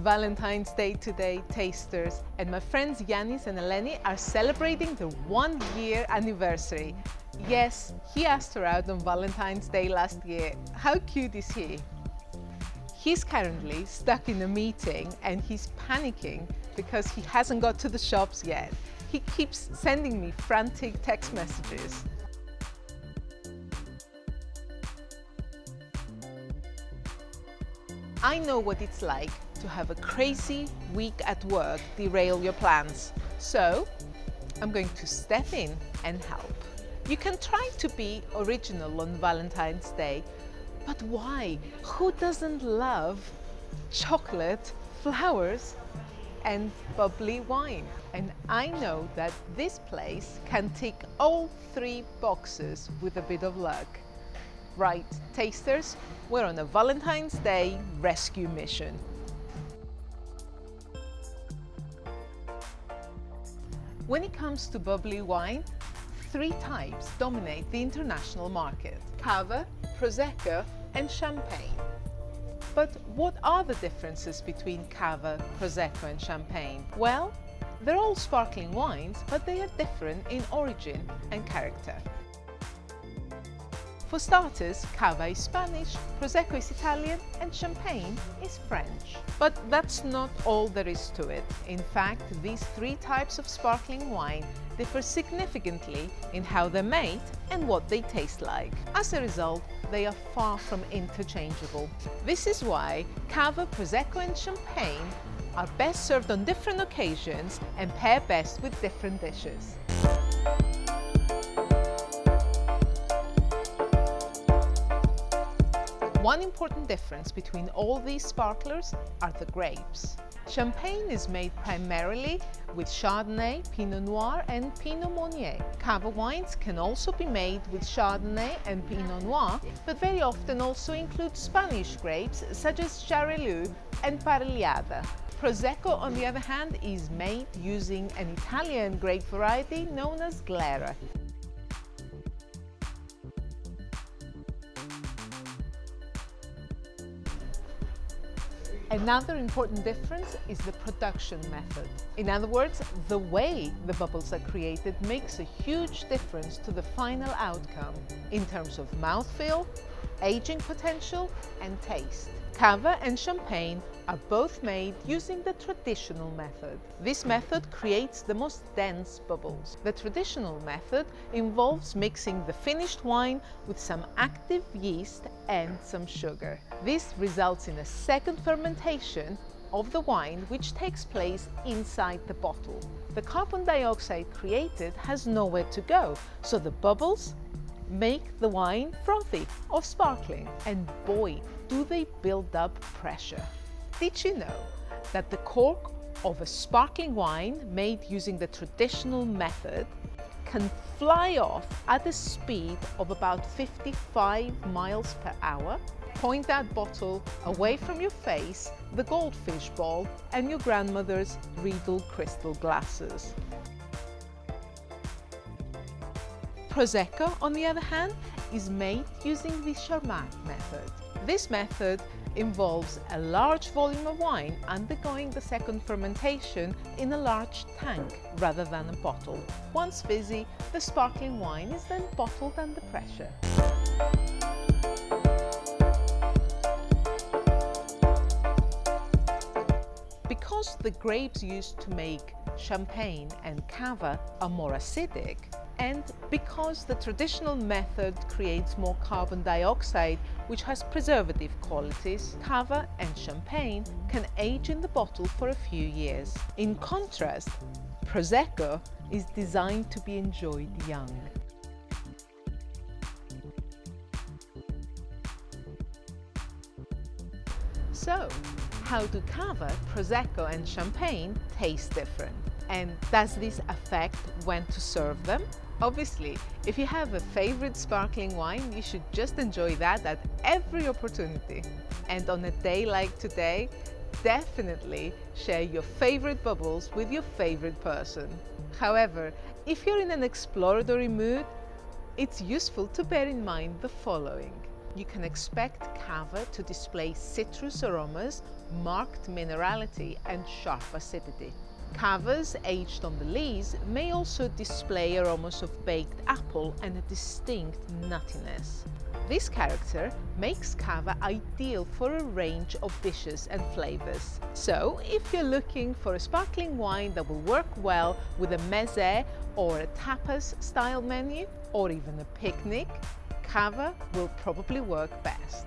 Valentine's Day today, tasters, and my friends Yanis and Eleni are celebrating their 1-year anniversary. Yes, he asked her out on Valentine's Day last year. How cute is he? He's currently stuck in a meeting and he's panicking because he hasn't got to the shops yet. He keeps sending me frantic text messages. I know what it's like to have a crazy week at work derail your plans. So I'm going to step in and help. You can try to be original on Valentine's Day, but why? Who doesn't love chocolate, flowers, and bubbly wine? And I know that this place can tick all 3 boxes with a bit of luck. Right, tasters, we're on a Valentine's Day rescue mission. When it comes to bubbly wine, 3 types dominate the international market: Cava, Prosecco and Champagne. But what are the differences between Cava, Prosecco and Champagne? Well, they're all sparkling wines, but they are different in origin and character. For starters, Cava is Spanish, Prosecco is Italian and Champagne is French. But that's not all there is to it. In fact, these 3 types of sparkling wine differ significantly in how they're made and what they taste like. As a result, they are far from interchangeable. This is why Cava, Prosecco and Champagne are best served on different occasions and pair best with different dishes. One important difference between all these sparklers are the grapes. Champagne is made primarily with Chardonnay, Pinot Noir and Pinot Meunier. Cava wines can also be made with Chardonnay and Pinot Noir, but very often also include Spanish grapes such as Charelou and Parellada. Prosecco, on the other hand, is made using an Italian grape variety known as Glera. Another important difference is the production method. In other words, the way the bubbles are created makes a huge difference to the final outcome in terms of mouthfeel, aging potential and taste. Cava and Champagne are both made using the traditional method. This method creates the most dense bubbles. The traditional method involves mixing the finished wine with some active yeast and some sugar. This results in a second fermentation of the wine, which takes place inside the bottle. The carbon dioxide created has nowhere to go, so the bubbles make the wine frothy or sparkling, and boy, do they build up pressure. Did you know that the cork of a sparkling wine made using the traditional method can fly off at a speed of about 55 miles per hour? Point that bottle away from your face, the goldfish ball, and your grandmother's Riedel crystal glasses. Prosecco, on the other hand, is made using the Charmat method. This method involves a large volume of wine undergoing the second fermentation in a large tank rather than a bottle. Once fizzy, the sparkling wine is then bottled under pressure. Because the grapes used to make Champagne and Cava are more acidic, and because the traditional method creates more carbon dioxide, which has preservative qualities, Cava and Champagne can age in the bottle for a few years. In contrast, Prosecco is designed to be enjoyed young. So, how do Cava, Prosecco and Champagne taste different? And does this affect when to serve them? Obviously, if you have a favorite sparkling wine, you should just enjoy that at every opportunity. And on a day like today, definitely share your favorite bubbles with your favorite person. However, if you're in an exploratory mood, it's useful to bear in mind the following. you can expect Cava to display citrus aromas, marked minerality and sharp acidity. Cavas aged on the lees may also display aromas of baked apple and a distinct nuttiness. This character makes Cava ideal for a range of dishes and flavors. So, if you're looking for a sparkling wine that will work well with a mezze or a tapas style menu, or even a picnic, Cava will probably work best.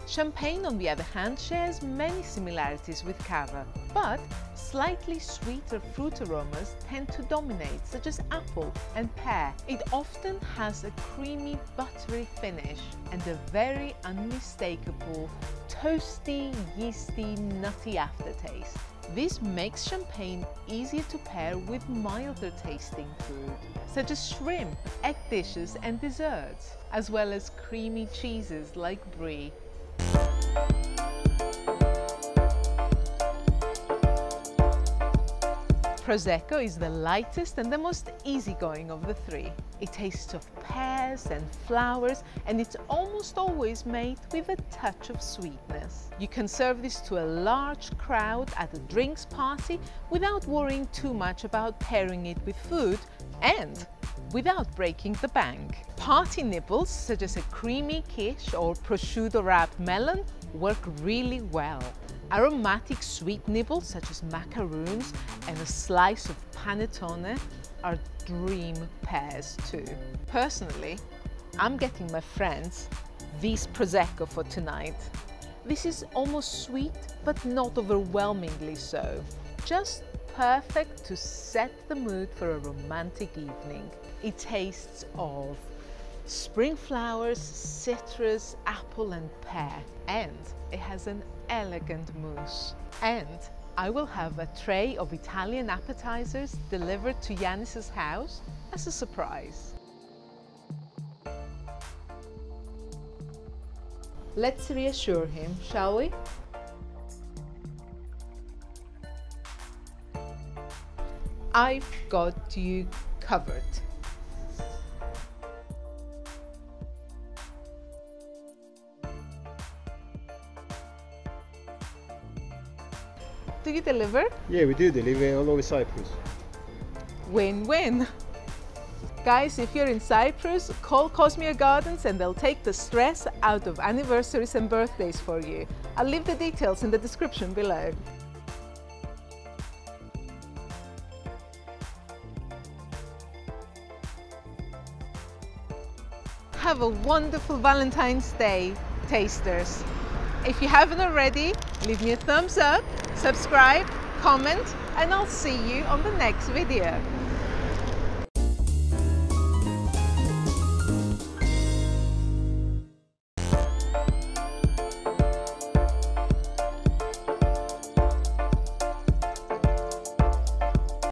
Champagne, on the other hand, shares many similarities with Cava, but slightly sweeter fruit aromas tend to dominate, such as apple and pear. It often has a creamy, buttery finish and a very unmistakable, toasty, yeasty, nutty aftertaste. This makes champagne easier to pair with milder tasting food, such as shrimp, egg dishes and desserts, as well as creamy cheeses like brie. Prosecco is the lightest and the most easygoing of the three. It tastes of pears and flowers, and it's almost always made with a touch of sweetness. You can serve this to a large crowd at a drinks party without worrying too much about pairing it with food and without breaking the bank. Party nibbles such as a creamy quiche or prosciutto wrapped melon work really well. Aromatic sweet nibbles such as macaroons and a slice of panettone are dream pairs too. Personally, I'm getting my friends this Prosecco for tonight. This is almost sweet but not overwhelmingly so. Just perfect to set the mood for a romantic evening. It tastes of spring flowers, citrus, apple and pear, and it has an elegant mousse. And I will have a tray of Italian appetizers delivered to Yanis's house as a surprise. Let's reassure him, shall we? I've got you covered. Do you deliver? Yeah, we do deliver all over Cyprus. Win-win! Guys, if you're in Cyprus, call Cosmea Gardens and they'll take the stress out of anniversaries and birthdays for you. I'll leave the details in the description below. Have a wonderful Valentine's Day, tasters. If you haven't already, leave me a thumbs up, subscribe, comment, and I'll see you on the next video.